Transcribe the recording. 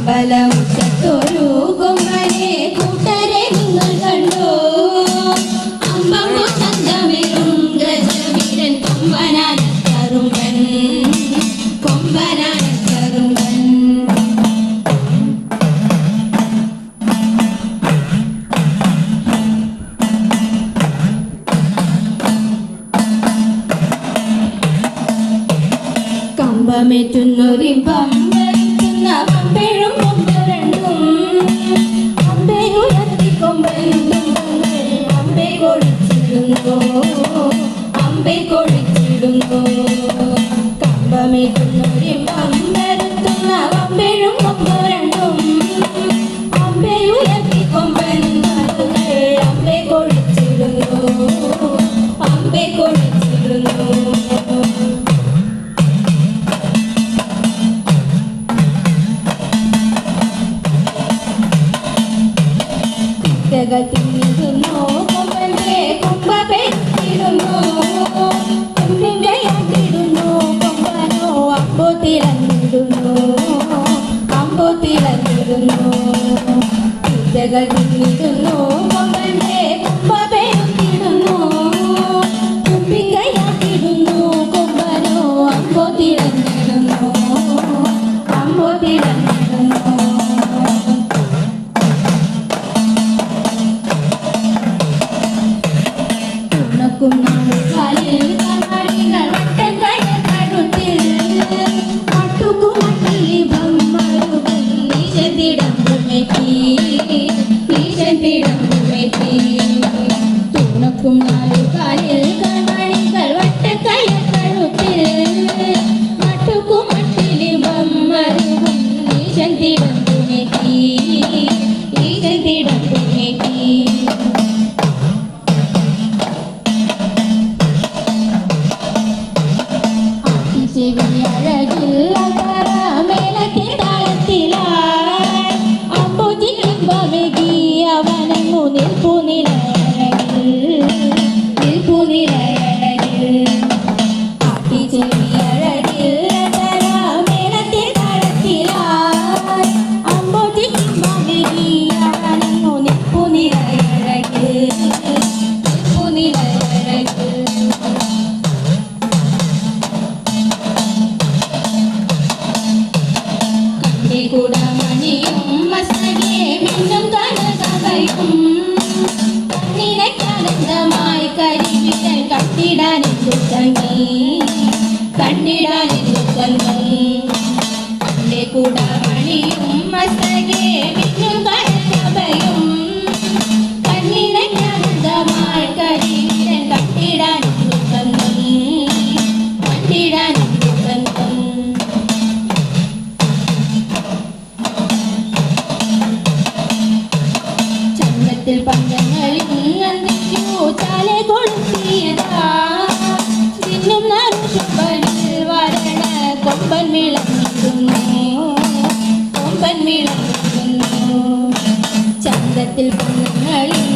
അമ്പലമുറ്റത്തൊരു കൊമ്പനെ കൂട്ടരെ നിങ്ങൾ കണ്ടോ? അമ്പമ്പു ചന്തമിരും ഗജവീരൻ കൊമ്പനാന കറുമ്പൻ, കൊമ്പനാന കറുമ്പൻ. കമ്പമേറ്റുന്നൊരിമ്പം പമ്പേഴും കൊമ്പരണ്ടും അമ്പയുയർത്തി കൊമ്പെന്തും അമ്പെ കൊഴിച്ചിടുന്നു, അമ്പെ കൊഴിച്ചിടുന്നു. കമ്പമേറ്റുന്നൊരിമ്പം വരുത്തുന്ന പമ്പേഴും കൊമ്പരണ്ടും അമ്പയുയർത്തി കൊമ്പെന്തും അമ്പെ കൊഴിച്ചിടുന്നു, അമ്പെ കൊഴിച്ചിടുന്നു. തിന്നിടുന്നു കൊമ്പന്റെ കൊമ്പ പെറ്റിടുന്നു, കൊമ്പിങ്കയാട്ടിടുന്നു കൊമ്പനോ അമ്പോ തിളങ്ങിടുന്നു, അമ്പോ തിളങ്ങിടുന്നു. തിന്നിടുന്നു കൊമ്പന്റെ കൊമ്പ പെറ്റിടുന്നു, കൊമ്പിങ്കയാട്ടിടുന്നു കൊമ്പനോ അമ്പോ തിളങ്ങിടുന്നു, അമ്പോ തിളങ്ങിടുന്നു. കാലിൽ കണ്ണാടികൾ വട്ടം കഴുത്തിൽ പട്ടുകുമട്ടിൽ ബമ്മറുകൾ ഈശത്തിടമ്പുമെത്തി, ഈശത്തിടമ്പുമെത്തി. തുണക്കും നാലു കാലിൽ കണ്ണാടികൾ വട്ടം കഴുത്തിൽ പട്ടുകുമട്ടിൽ ബമ്മറുകൾ ഈശത്തിടമ്പുമെത്തി, ഈശത്തിടമ്പുമെത്തി. ചെവിയഴകിൽ മേളത്തിൽ താളത്തിലായി അമ്പുതിമ്പമെകി അവനങ്ങു നിൽപ്പുനിലയഴകിൽ, നിൽപ്പുനിലയഴകിൽ. ആട്ടി ചെവിയഴകിൽ മേളത്തിൽ താളത്തിലായി അമ്പുതിമ്പമെകി അവനങ്ങു നിൽപ്പുനിലയഴകിൽ, നിൽപ്പുനിലയഴകിൽ. കുടമണിയും മസ്തകെ മിന്നും കനകവയും കണ്ണിനക്കാനന്ദമായി കരിവിരൽ കണ്ടിടാനെന്തു ഭംഗി, കണ്ടിടാനെന്തു ഭംഗി. കണ്ടെ കുടമണിയും മസ്തകെ മിന്നും കനകവയും കണ്ണിനക്കാനന്ദമായി കരിവിരൽ കണ്ടിടാനെന്തു ഭംഗി, കണ്ടിടാനെന്തു ഭംഗി. പന്തങ്ങളിൽ നന്ദിക്കൂ ചാലെ കൊളുത്തിയതാ നിന്നും നറുശുംബലിൽ വരണ കൊമ്പൻ വിളങ്ങിടുന്നു, കൊമ്പൻ വിളങ്ങിടുന്നു. ചന്തത്തിൽ പന്തങ്ങളിൽ